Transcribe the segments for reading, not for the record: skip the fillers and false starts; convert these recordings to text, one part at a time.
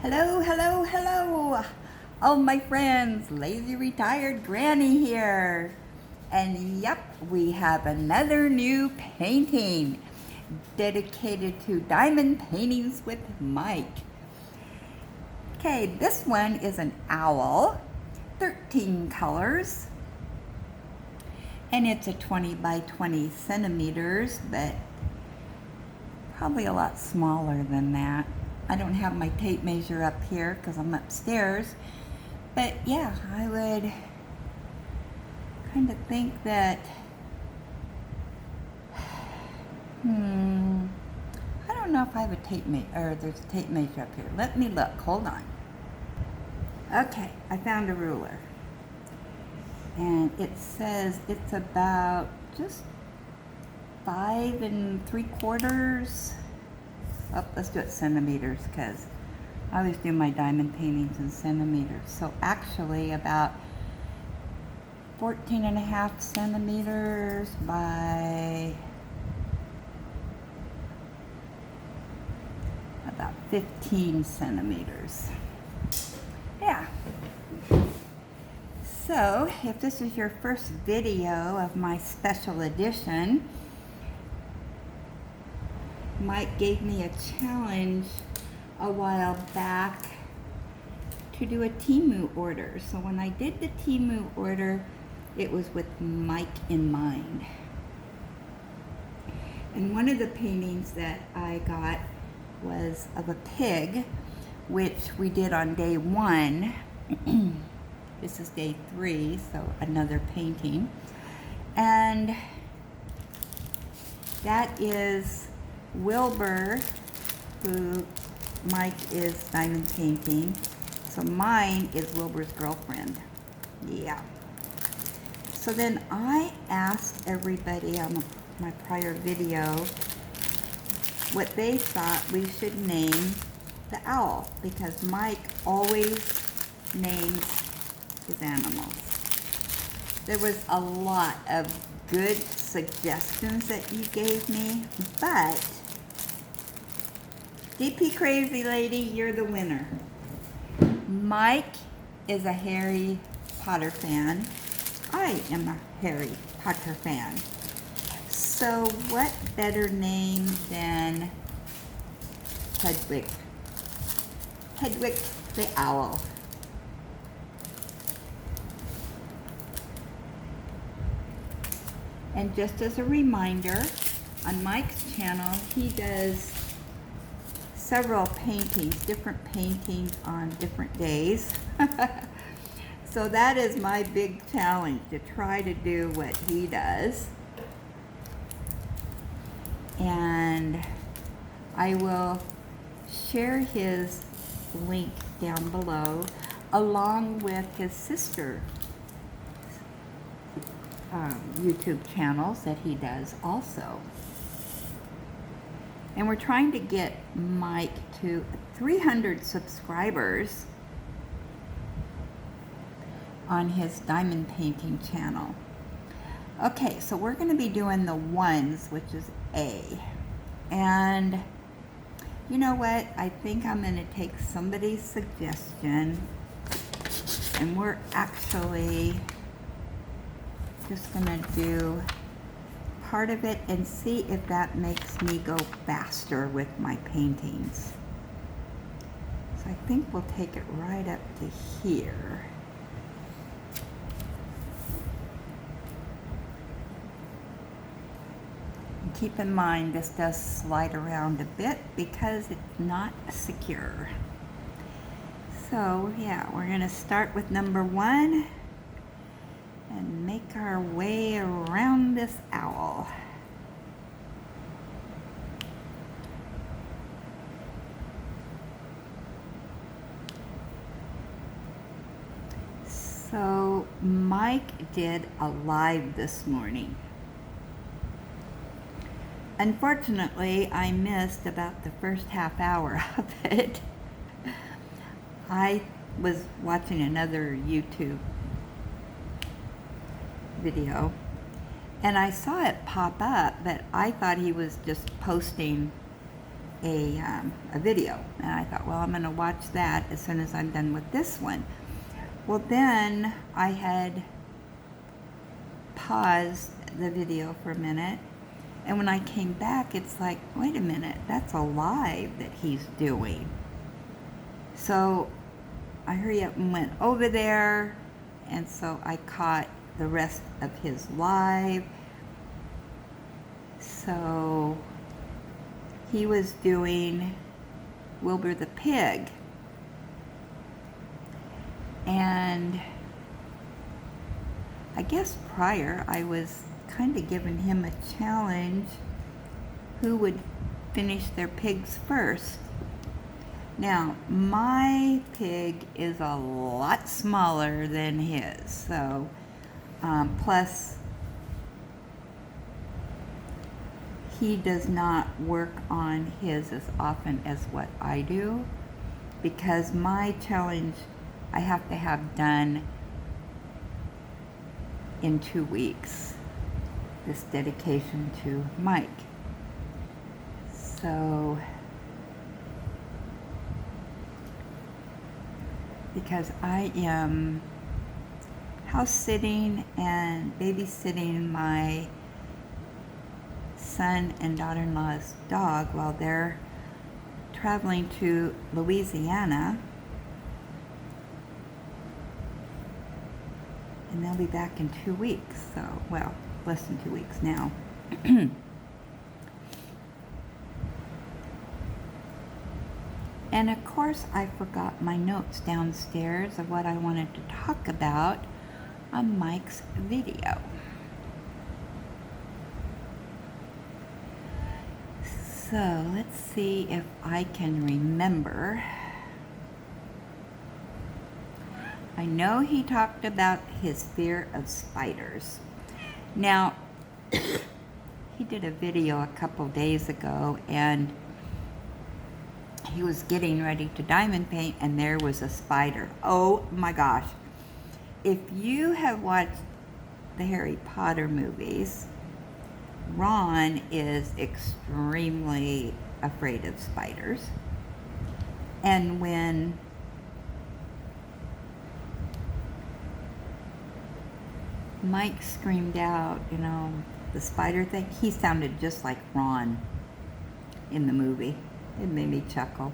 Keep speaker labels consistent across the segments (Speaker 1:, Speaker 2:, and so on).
Speaker 1: Hello, hello, hello. Oh, my friends, Lazy Retired Granny here. And yep, we have another new painting dedicated to diamond paintings with Mike. Okay, this one is an owl, 13 colors. And it's a 20 by 20 centimeters, but probably a lot smaller than that. I don't have my tape measure up here because I'm upstairs. But yeah, I would kind of think that, I don't know if I have a tape measure, or there's a tape measure up here. Let me look, hold on. Okay, I found a ruler. And it says it's about just 5 3/4. Oh, let's do it centimeters because I always do my diamond paintings in centimeters. So actually about 14.5 centimeters by about 15 centimeters. Yeah. So if this is your first video of my special edition, Mike gave me a challenge a while back to do a Temu order. So when I did the Temu order, it was with Mike in mind. And one of the paintings that I got was of a pig, which we did on day 1. This is day 3, so another painting. And that is Wilbur, who Mike is diamond painting. So mine is Wilbur's girlfriend. Yeah. So then I asked everybody on my prior video what they thought we should name the owl, because Mike always names his animals. There was a lot of good suggestions that you gave me, but DP Crazy Lady, you're the winner. Mike is a Harry Potter fan. I am a Harry Potter fan. So what better name than Hedwig? Hedwig the owl. And just as a reminder, on Mike's channel, he does several paintings, different paintings on different days. So that is my big challenge, to try to do what he does. And I will share his link down below, along with his sister YouTube channels that he does also. And we're trying to get Mike to 300 subscribers on his diamond painting channel. Okay, so we're going to be doing the ones, which is A. And you know what? I think I'm going to take somebody's suggestion, and we're actually just going to do part of it and see if that makes me go faster with my paintings. So I think we'll take it right up to here. And keep in mind, this does slide around a bit because it's not secure. So yeah, we're going to start with number 1 and make our way around this owl. So Mike did a live this morning. Unfortunately, I missed about the first half hour of it. I was watching another YouTube video and I saw it pop up, but I thought he was just posting a video, and I thought, well, I'm going to watch that as soon as I'm done with this one. Well, then I had paused the video for a minute, and when I came back, it's like, wait a minute, that's a live that he's doing. So I hurry up and went over there, and so I caught the rest of his live. So he was doing Wilbur the pig, and I guess prior I was kind of giving him a challenge who would finish their pigs first. Now, my pig is a lot smaller than his, so plus he does not work on his as often as what I do, because my challenge I have to have done in 2 weeks, this dedication to Mike. So, because I am house sitting and babysitting my son and daughter-in-law's dog while they're traveling to Louisiana, and they'll be back in 2 weeks, so, well, less than 2 weeks now. And of course I forgot my notes downstairs of what I wanted to talk about on Mike's video. So let's see if I can remember. I know he talked about his fear of spiders. Now, he did a video a couple days ago, and he was getting ready to diamond paint, and there was a spider. Oh my gosh. If you have watched the Harry Potter movies, Ron is extremely afraid of spiders. And when Mike screamed out, you know, the spider thing, he sounded just like Ron in the movie. It made me chuckle.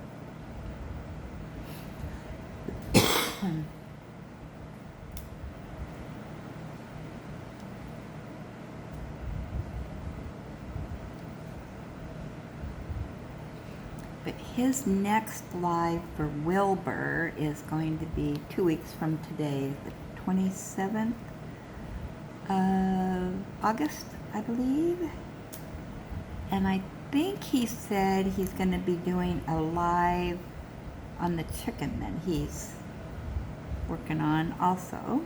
Speaker 1: But his next live for Wilbur is going to be 2 weeks from today, the 27th of August, I believe. And I think he said he's going to be doing a live on the chicken that he's working on also.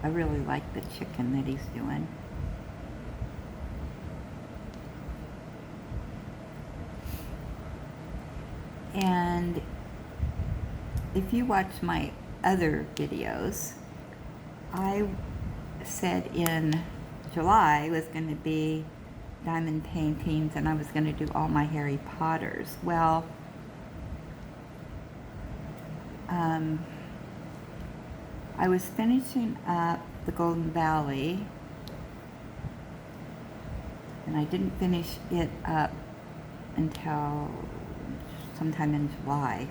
Speaker 1: I really like the chicken that he's doing. And if you watch my other videos, I said in July was going to be diamond paintings, and I was going to do all my Harry Potters. Well, I was finishing up the Golden Valley, and I didn't finish it up until sometime in July.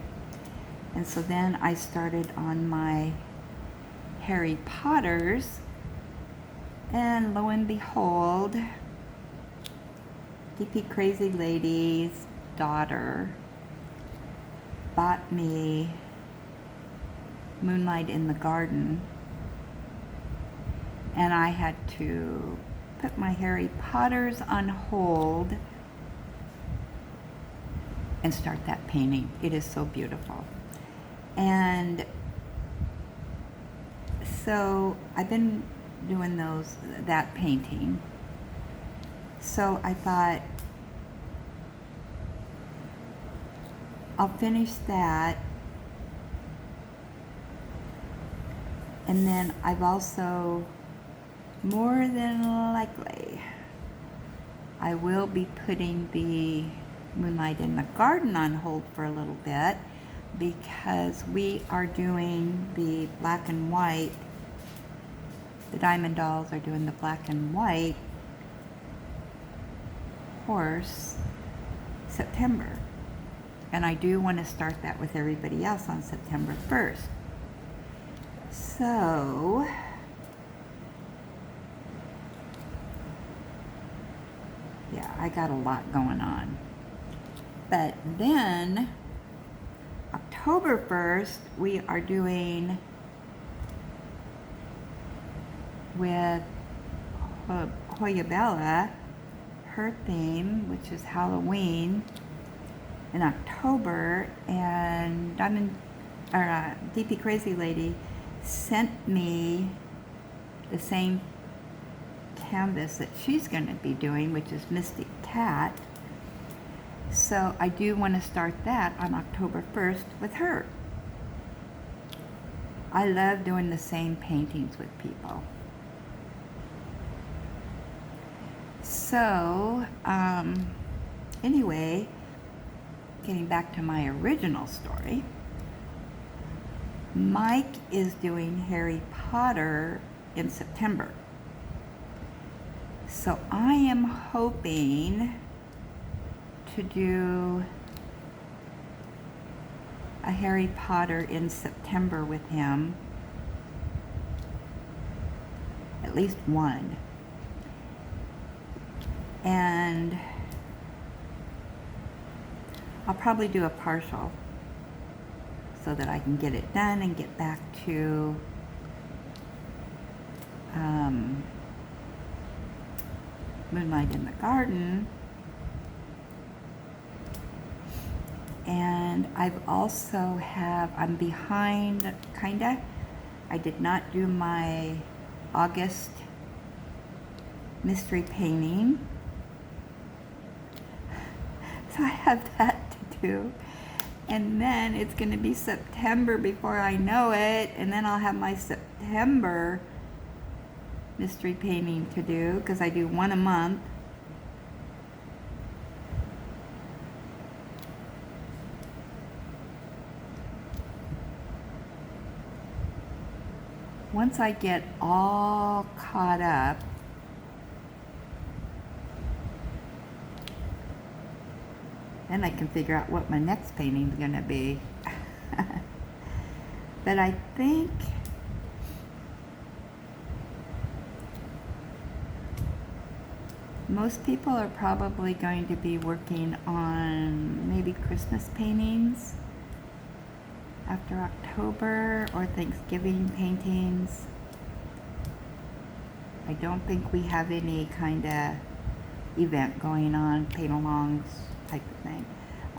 Speaker 1: And so then I started on my Harry Potters, and lo and behold, DP Crazy Lady's daughter bought me Moonlight in the Garden, and I had to put my Harry Potters on hold and start that painting. It is so beautiful. And so I've been doing that painting. So I thought I'll finish that, and then I've also more than likely I will be putting the Moonlight in the Garden on hold for a little bit because we are doing the black and white. The Diamond Dolls are doing the black and white horse September. And I do want to start that with everybody else on September 1st. So, yeah, I got a lot going on. But then, October 1st, we are doing with Hoya her theme, which is Halloween, in October, and DP Crazy Lady sent me the same canvas that she's going to be doing, which is Mystic Cat. So I do want to start that on October 1st with her. I love doing the same paintings with people. So, anyway, getting back to my original story, Mike is doing Harry Potter in September. So I am hoping to do a Harry Potter in September with him, at least one. And I'll probably do a partial so that I can get it done and get back to Moonlight in the Garden. And I'm behind, kinda. I did not do my August mystery painting. So I have that to do. And then it's going to be September before I know it. And then I'll have my September mystery painting to do, because I do one a month. Once I get all caught up, then I can figure out what my next painting is going to be. But I think most people are probably going to be working on maybe Christmas paintings after October, or Thanksgiving paintings. I don't think we have any kind of event going on, paint-alongs type of thing.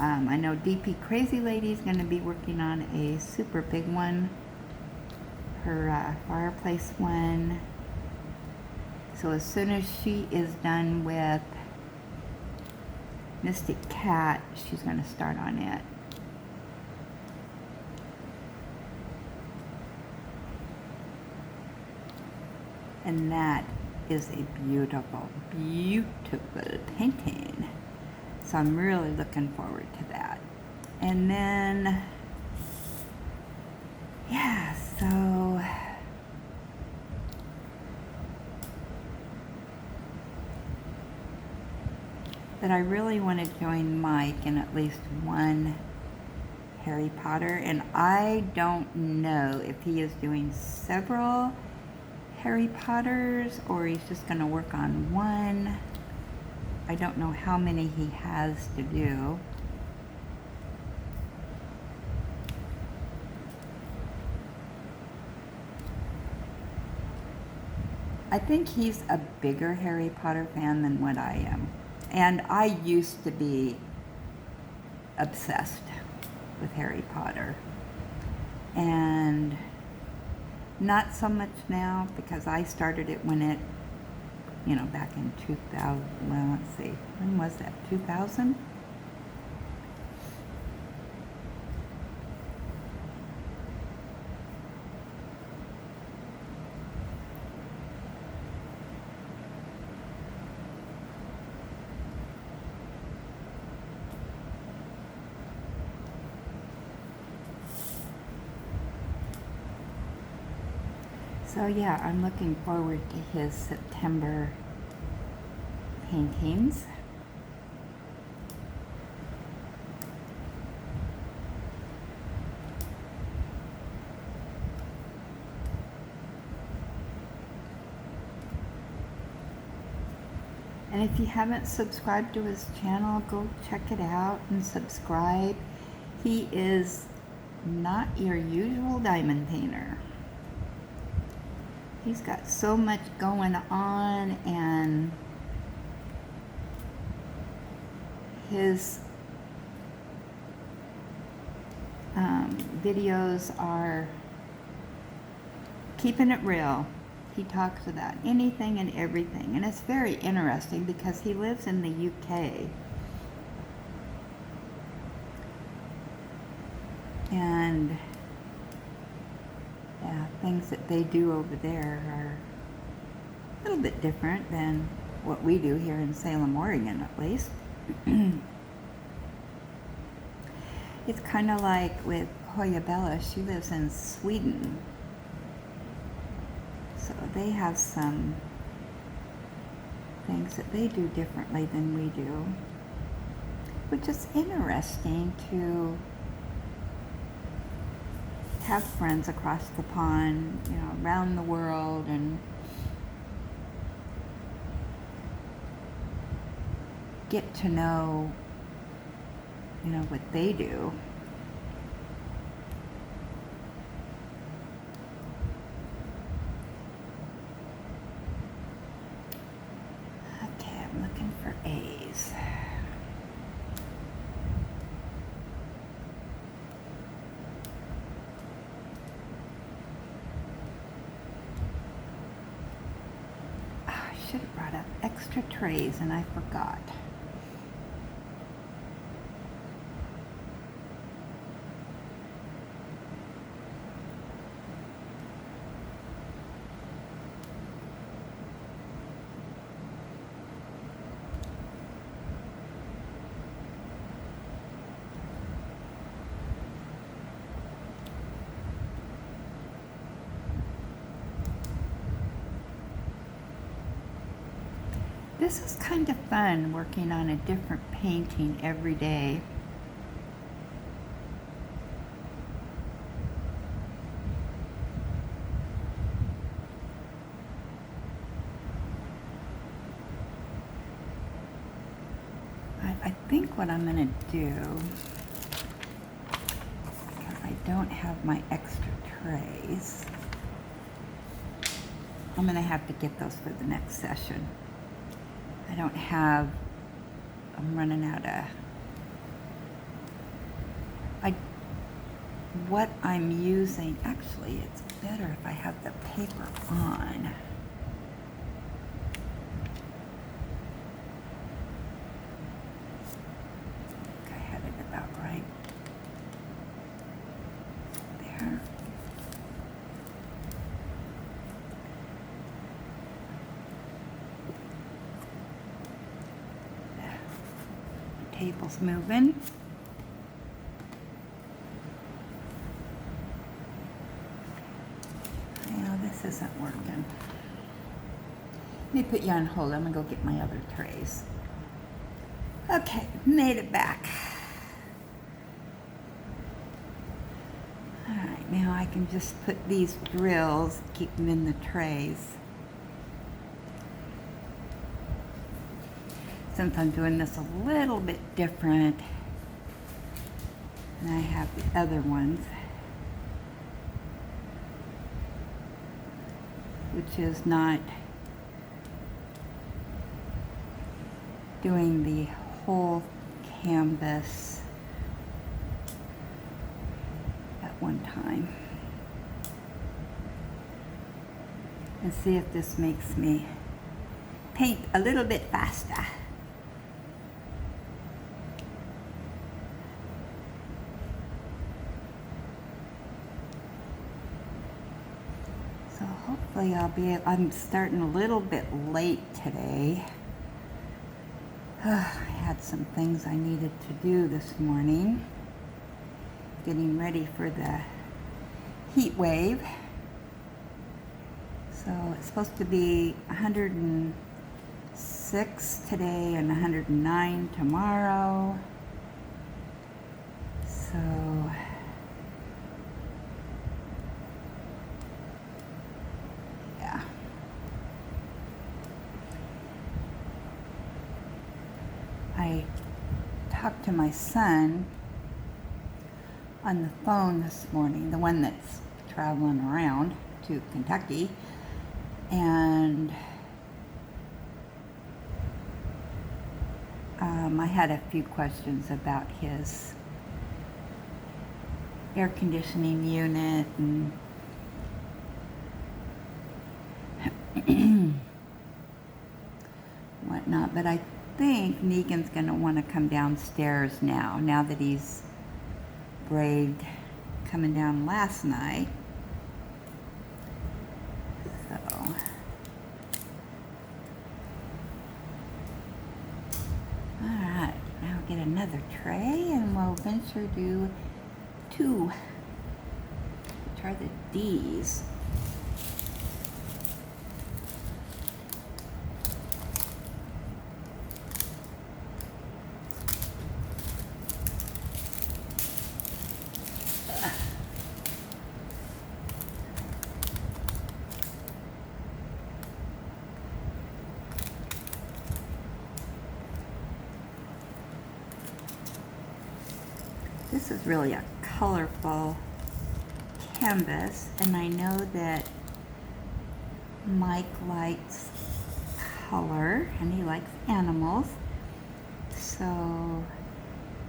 Speaker 1: I know DP Crazy Lady is going to be working on a super big one, her fireplace one. So as soon as she is done with Mystic Cat, she's going to start on it. And that is a beautiful, beautiful painting. So I'm really looking forward to that. And then, yeah, so but I really want to join Mike in at least one Harry Potter. And I don't know if he is doing several Harry Potters or he's just going to work on one. I don't know how many he has to do. I think he's a bigger Harry Potter fan than what I am. And I used to be obsessed with Harry Potter. And not so much now, because I started it when it, back in 2000, well, let's see, when was that, 2000? So yeah, I'm looking forward to his September paintings. And if you haven't subscribed to his channel, go check it out and subscribe. He is not your usual diamond painter. He's got so much going on, and his videos are keeping it real. He talks about anything and everything, and it's very interesting because he lives in the UK. And yeah, things that they do over there are a little bit different than what we do here in Salem, Oregon, at least. It's kind of like with Hoya Bella. She lives in Sweden. So they have some things that they do differently than we do, which is interesting to have friends across the pond, you know, around the world, and get to know, you know, what they do. Okay, I'm looking for A's. I should have brought up extra trays and I forgot. This is kind of fun, working on a different painting every day. I think what I'm going to do, because I don't have my extra trays, I'm going to have to get those for the next session. I don't have, I'm running out of, what I'm using, actually it's better if I have the paper on. I think I had it about right there. Table's moving. Yeah, this isn't working. Let me put you on hold. I'm gonna go get my other trays. Okay, made it back. All right, now I can just put these drills, keep them in the trays. Since I'm doing this a little bit different than I have the other ones, which is not doing the whole canvas at one time. And see if this makes me paint a little bit faster. So hopefully I'm starting a little bit late today. I had some things I needed to do this morning, getting ready for the heat wave. So it's supposed to be 106 today and 109 tomorrow. So yeah. I talked to my son on the phone this morning, the one that's traveling around to Kentucky, and I had a few questions about his air conditioning unit and whatnot, but I think Negan's going to want to come downstairs now that he's braved coming down last night. So alright, now get another tray and we'll venture do 2, which are the D's. This is really a colorful canvas, and I know that Mike likes color and he likes animals, so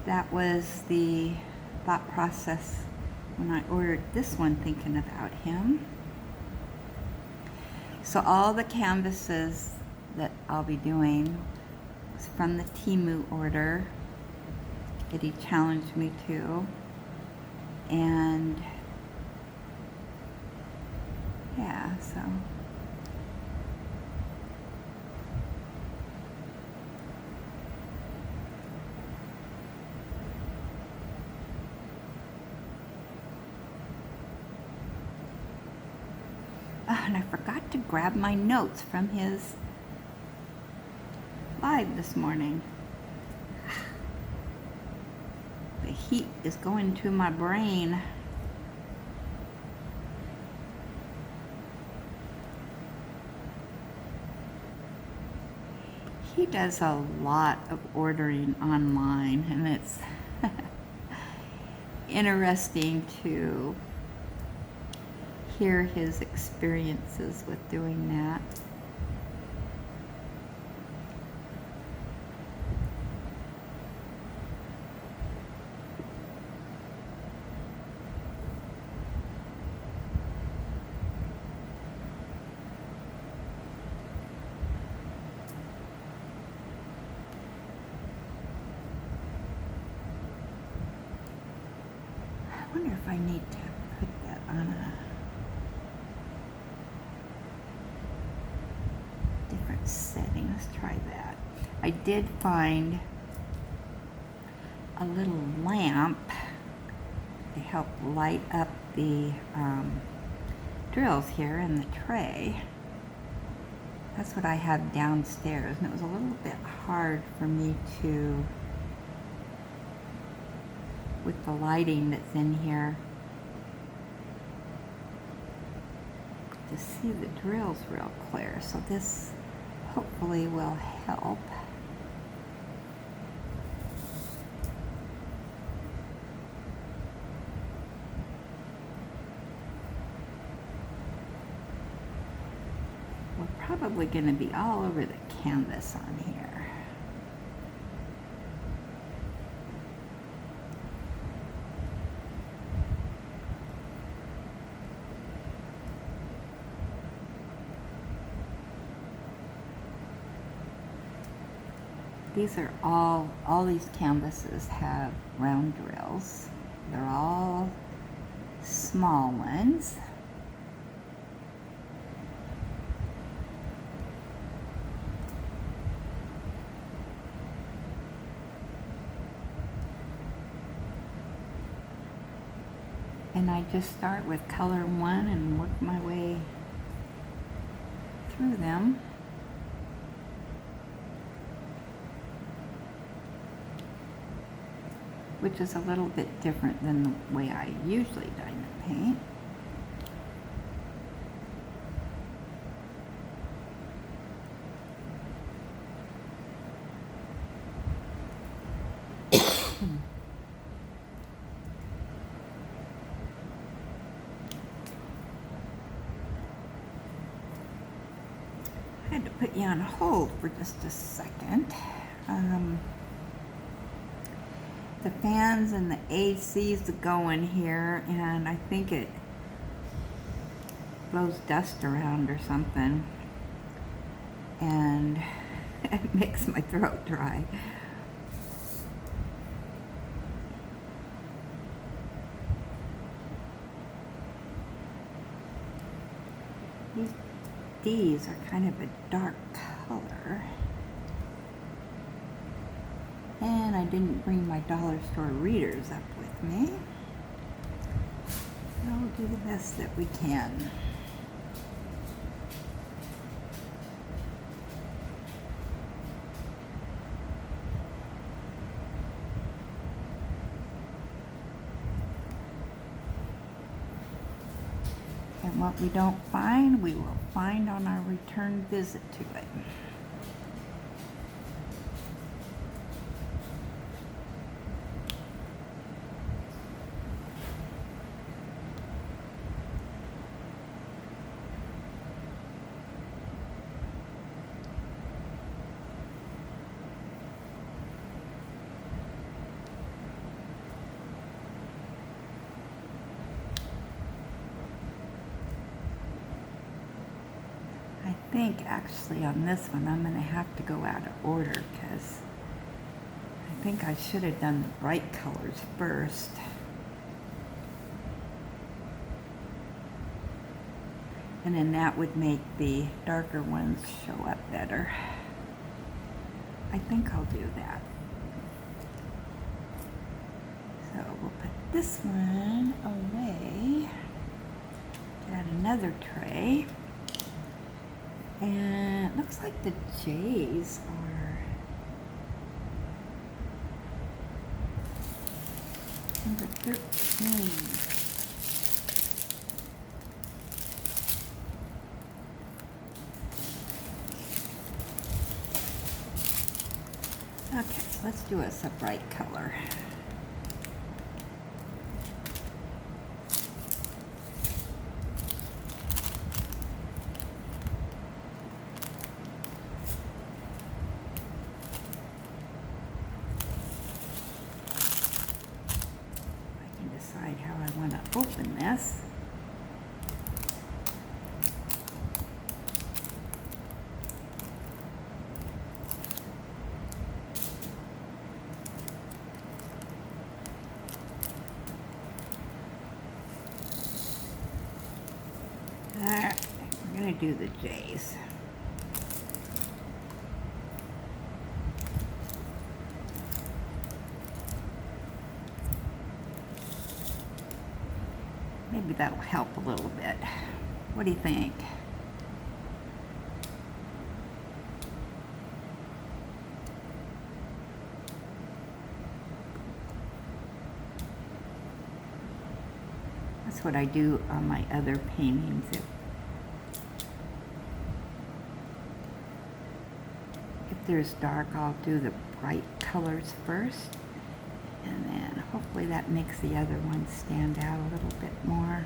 Speaker 1: that was the thought process when I ordered this one, thinking about him. So all the canvases that I'll be doing is from the Temu order that he challenged me to, and yeah, so and I forgot to grab my notes from his live this morning. The heat is going to my brain. He does a lot of ordering online, and it's interesting to hear his experiences with doing that. I wonder if I need to put that on a different setting. Let's try that. I did find a little lamp to help light up the drills here in the tray. That's what I have downstairs, and it was a little bit hard for me to, with the lighting that's in here, to see the drills real clear. So this hopefully will help. We're probably going to be all over the canvas on here. These are all these canvases have round drills. They're all small ones. And I just start with color 1 and work my way through them. Which is a little bit different than the way I usually diamond paint. I had to put you on hold for just a second. The fans and the AC's going here, and I think it blows dust around or something, and it makes my throat dry. These are kind of a dark color. And I didn't bring my dollar store readers up with me. We'll do the best that we can. And what we don't find, we will find on our return visit to it. I think actually on this one I'm going to have to go out of order because I think I should have done the bright colors first. And then that would make the darker ones show up better. I think I'll do that. So we'll put this one away. Add another tray. And it looks like the J's are number 13. Okay, so let's do us a bright color. How I want to open this. Alright, we're going to do the J's. Maybe that'll help a little bit. What do you think? That's what I do on my other paintings. If there's dark, I'll do the bright colors first. And then hopefully that makes the other ones stand out a little bit more.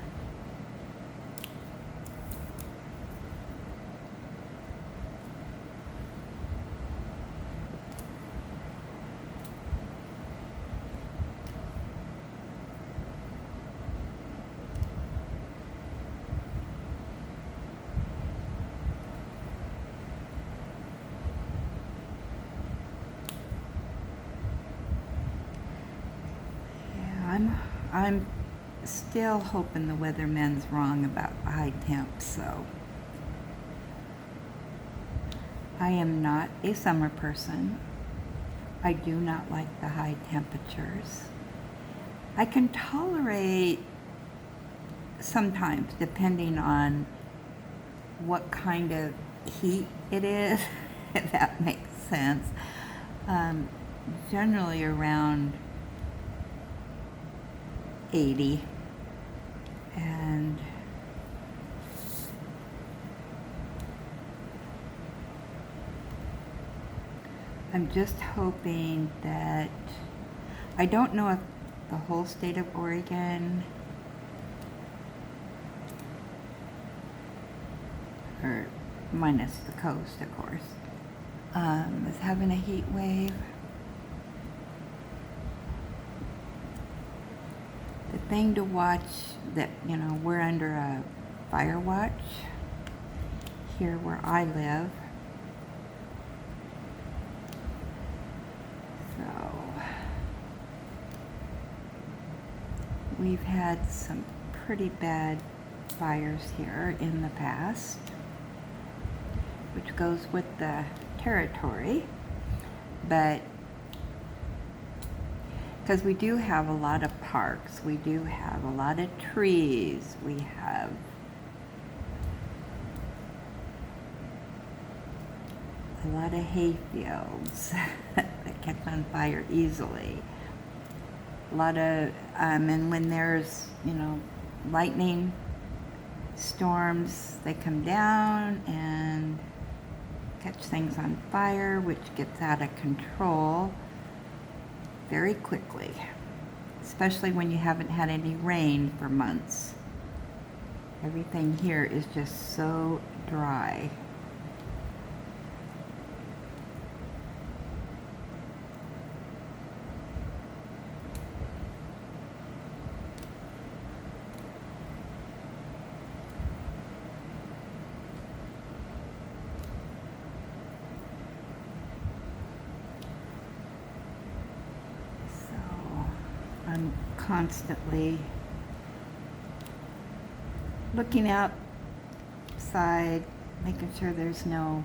Speaker 1: I'm still hoping the weatherman's wrong about the high temps, so I am not a summer person. I do not like the high temperatures. I can tolerate sometimes, depending on what kind of heat it is, if that makes sense. Generally around 80, and I'm just hoping that, I don't know if the whole state of Oregon, or minus the coast, of course, is having a heat wave. The thing to watch, that, you know, we're under a fire watch here where I live. So we've had some pretty bad fires here in the past, which goes with the territory, but because we do have a lot of parks, we do have a lot of trees, we have a lot of hay fields that catch on fire easily. A lot of, and when there's, you know, lightning storms, they come down and catch things on fire, which gets out of control very quickly, especially when you haven't had any rain for months. Everything here is just so dry. I'm constantly looking outside, making sure there's no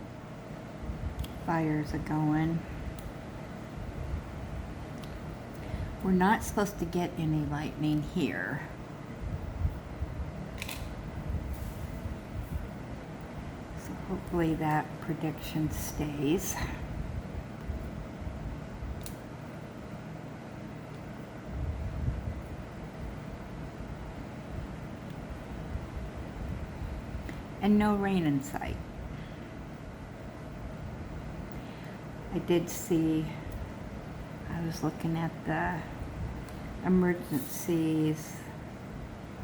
Speaker 1: fires going. We're not supposed to get any lightning here. So hopefully that prediction stays. And no rain in sight. I did see, I was looking at the emergencies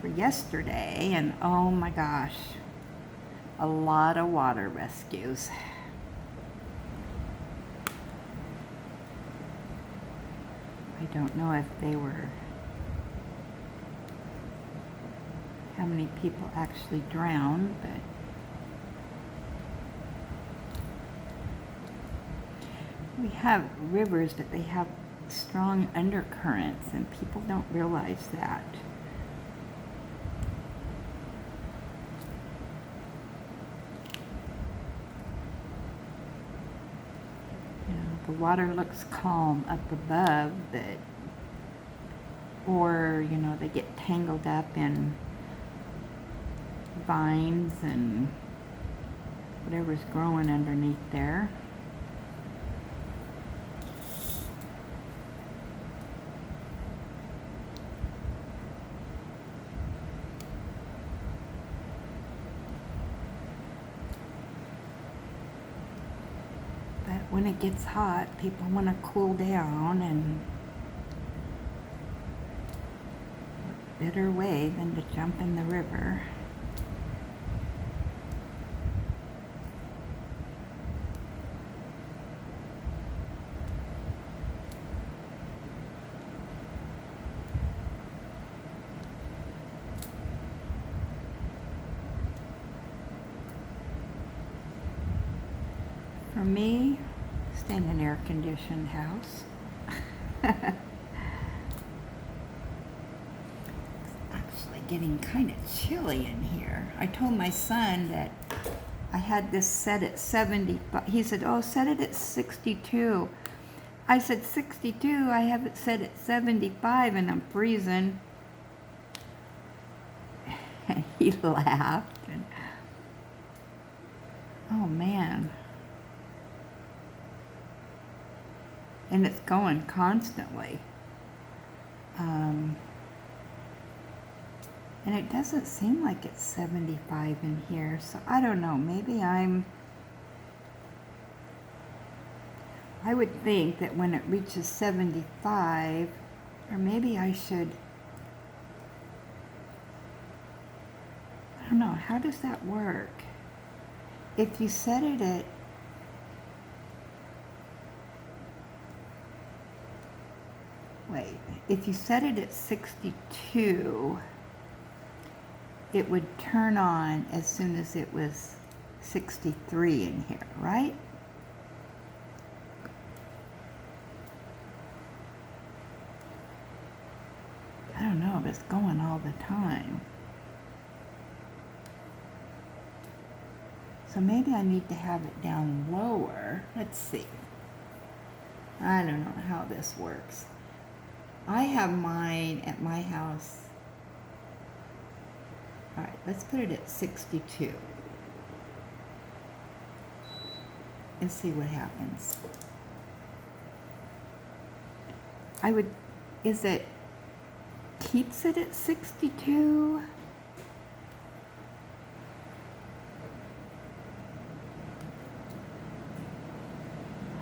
Speaker 1: for yesterday, and oh my gosh, a lot of water rescues. I don't know if they were, how many people actually drowned, but we have rivers, but they have strong undercurrents, and people don't realize that. You know, the water looks calm up above, but, or, you know, they get tangled up in vines and whatever's growing underneath there. But when it gets hot, people want to cool down, and what better way than to jump in the river. For me, stay in an air-conditioned house. It's actually getting kind of chilly in here. I told my son that I had this set at 75. He said, oh, set it at 62. I said, 62? I have it set at 75 and I'm freezing. And he laughed. And, Oh man. And it's going constantly. And it doesn't seem like it's 75 in here, so I don't know, maybe I would think that when it reaches 75, or maybe I should, I don't know, how does that work? If you set it at, wait, if you set it at 62, it would turn on as soon as it was 63 in here, right? I don't know if it's going all the time. So maybe I need to have it down lower. Let's see. I don't know how this works. I have mine at my house. All right, let's put it at 62 and see what happens. Is it keeps it at 62?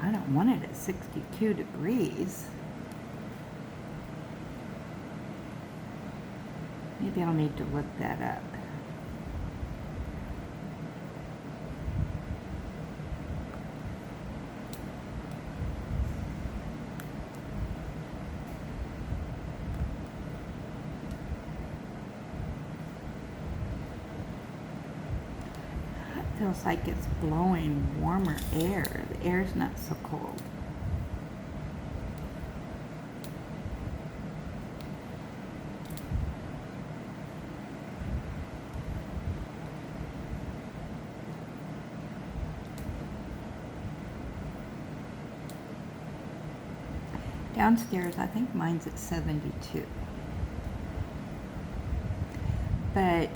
Speaker 1: I don't want it at 62 degrees. Maybe I'll need to look that up. It feels like it's blowing warmer air. The air's not so cold. Downstairs, I think mine's at 72. But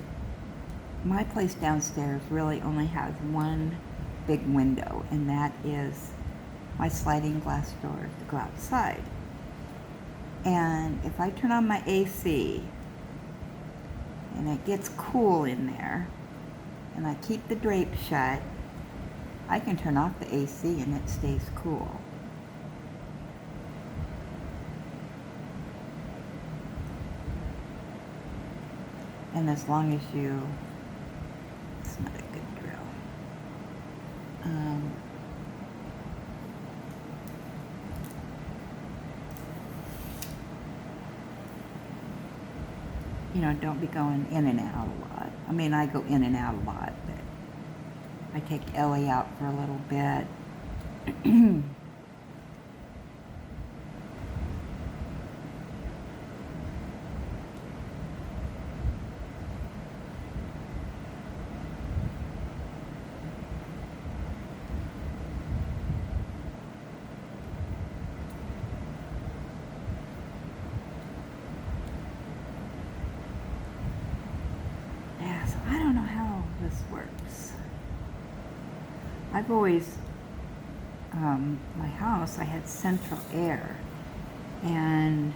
Speaker 1: my place downstairs really only has one big window, and that is my sliding glass doors to go outside. And if I turn on my AC and it gets cool in there, and I keep the drape shut, I can turn off the AC and it stays cool. And as long as you, it's not a good drill. You know, don't be going in and out a lot. I mean, I go in and out a lot, but I take Ellie out for a little bit. I don't know how this works. I've always, my house, I had central air, and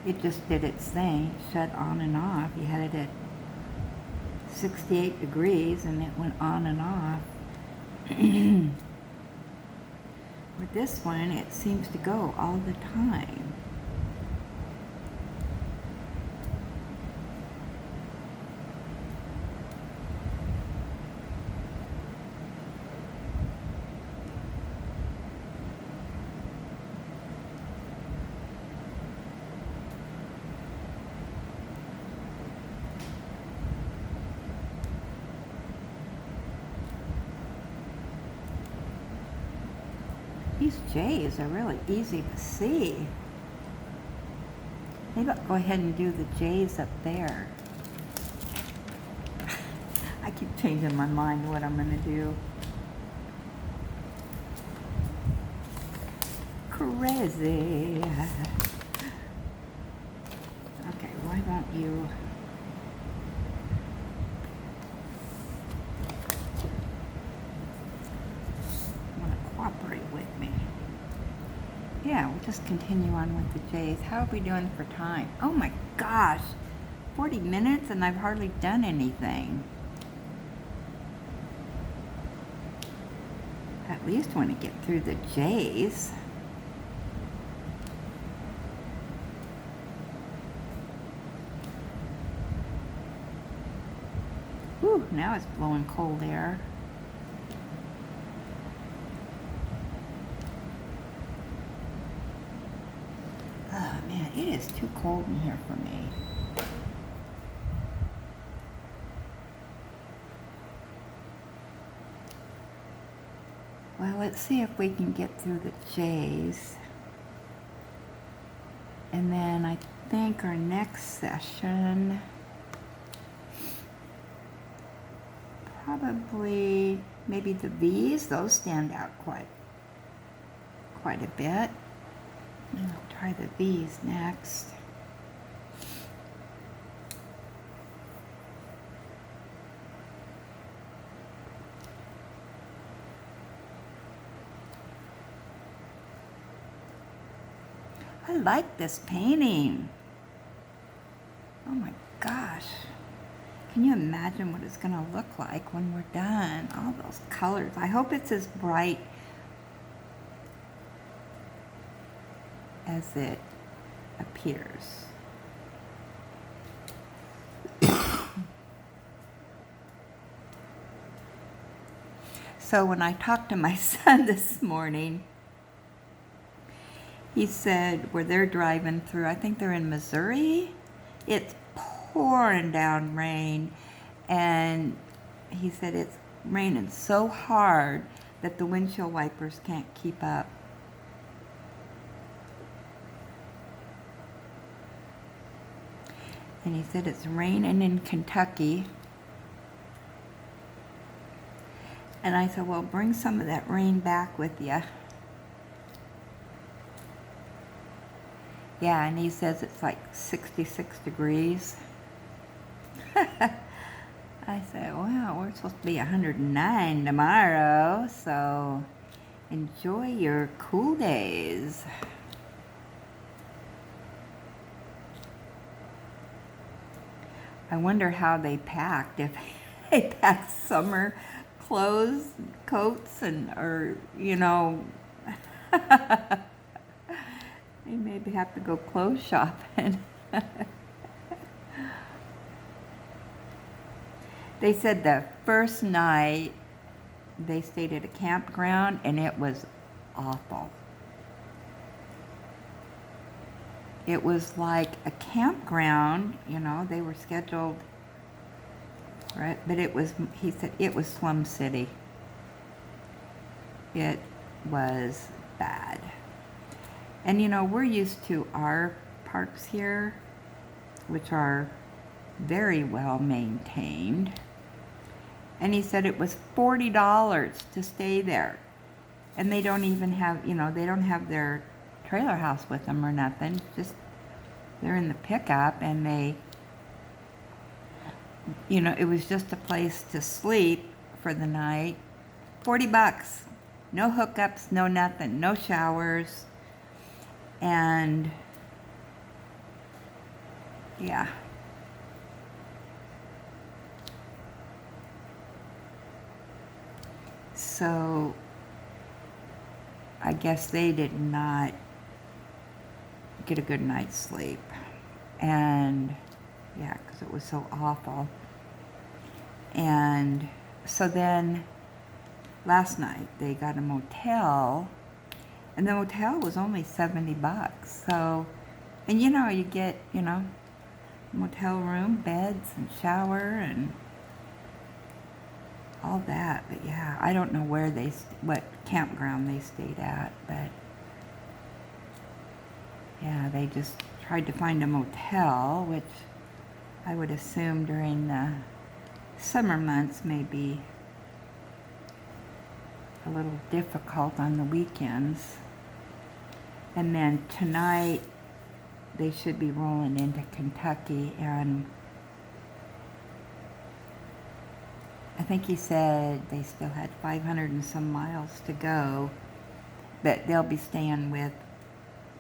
Speaker 1: it just did its thing, shut on and off. You had it at 68 degrees and it went on and off. With this one, it seems to go all the time. These J's are really easy to see. Maybe I'll go ahead and do the J's up there. I keep changing my mind what I'm going to do. Crazy. Okay, why don't you... Yeah, we'll just continue on with the J's. How are we doing for time? Oh my gosh, 40 minutes and I've hardly done anything. At least want to get through the J's. Whew, now it's blowing cold air. Oh man, it is too cold in here for me. Well, let's see if we can get through the J's. And then I think our next session, probably maybe the V's. Those stand out quite a bit. I'll try the V's next. I like this painting. Oh my gosh. Can you imagine what it's going to look like when we're done? All those colors. I hope it's as bright as it appears. So when I talked to my son this morning, he said where they're driving through, I think they're in Missouri, it's pouring down rain, and he said it's raining so hard that the windshield wipers can't keep up. And he said it's raining in Kentucky. And I said, well, bring some of that rain back with you. Yeah, and he says it's like 66 degrees. I said, well, we're supposed to be 109 tomorrow, so enjoy your cool days. I wonder how they packed, if they packed summer clothes, coats, and, or, you know, they maybe have to go clothes shopping. They said the first night they stayed at a campground and it was awful. It was like a campground, you know, they were scheduled, right? But it was, he said, it was Slum City. It was bad. And you know, we're used to our parks here, which are very well maintained. And he said it was $40 to stay there. And they don't even have, you know, they don't have their trailer house with them or nothing. Just, they're in the pickup and they, you know, it was just a place to sleep for the night. $40. No hookups, no nothing, no showers. And yeah. So I guess they did not get a good night's sleep. And yeah, because it was so awful. And so then last night they got a motel, and the motel was only $70. So, and you know, you get, you know, motel room, beds, and shower, and all that. But yeah, I don't know where they, what campground they stayed at, but yeah, they just tried to find a motel, which I would assume during the summer months may be a little difficult on the weekends. And then tonight they should be rolling into Kentucky, and I think he said they still had 500 and some miles to go, but they'll be staying with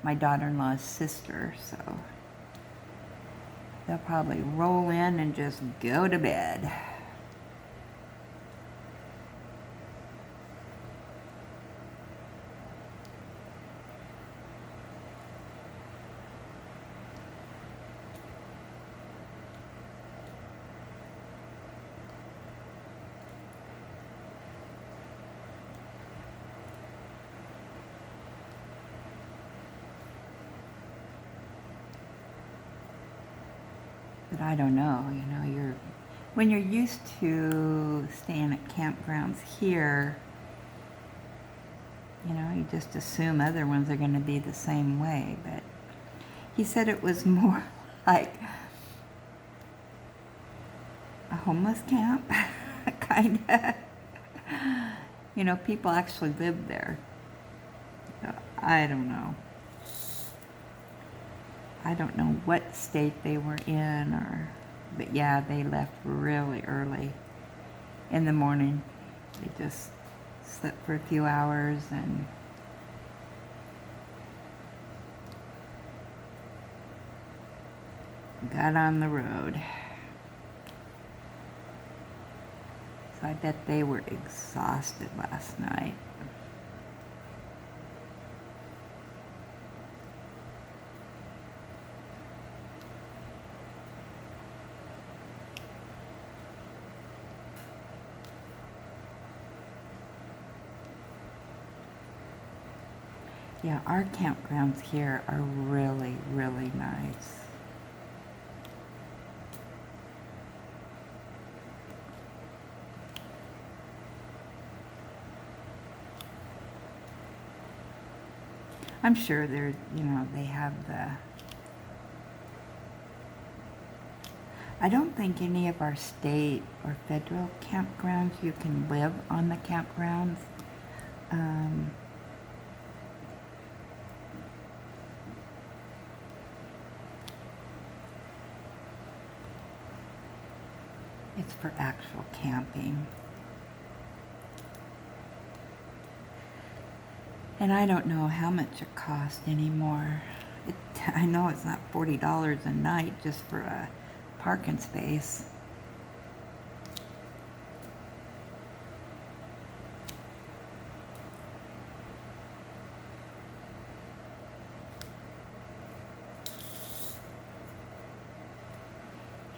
Speaker 1: my daughter-in-law's sister, so they'll probably roll in and just go to bed. But I don't know, when you're used to staying at campgrounds here, you just assume other ones are going to be the same way. But he said it was more like a homeless camp, kind of. People actually live there. So, I don't know. I don't know what state they were in, but yeah, they left really early in the morning. They just slept for a few hours and got on the road. So I bet they were exhausted last night. Yeah, our campgrounds here are really, really nice. I'm sure they're, they have I don't think any of our state or federal campgrounds you can live on the campgrounds. It's for actual camping. And I don't know how much it costs anymore. I know it's not $40 a night just for a parking space.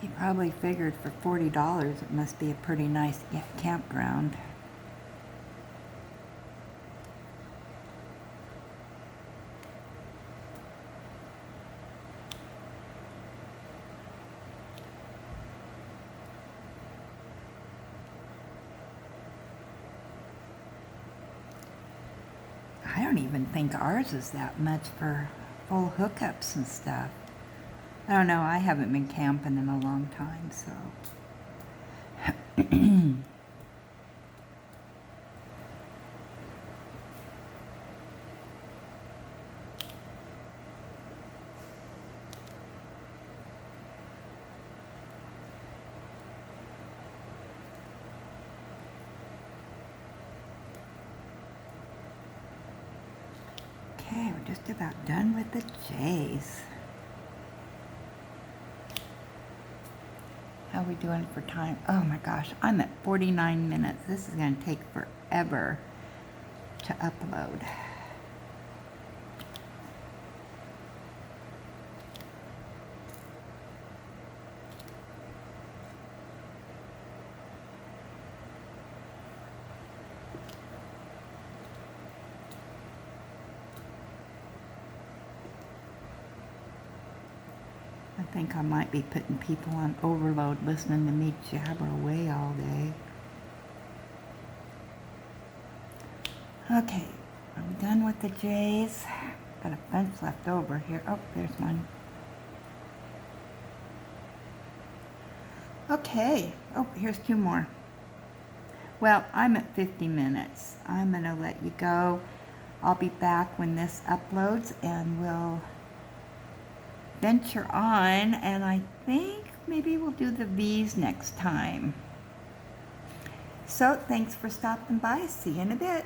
Speaker 1: He probably figured for $40 it must be a pretty nice campground. I don't even think ours is that much for full hookups and stuff. I don't know, I haven't been camping in a long time, so. Okay, we're just about done with the J's. How are we doing for time? Oh my gosh, I'm at 49 minutes. This is going to take forever to upload. I think I might be putting people on overload listening to me jabber away all day. Okay, I'm done with the J's. Got a bunch left over here. Oh, there's one. Okay. Oh, here's two more. Well, I'm at 50 minutes. I'm going to let you go. I'll be back when this uploads and we'll venture on, and I think maybe we'll do the V's next time. So thanks for stopping by. See you in a bit.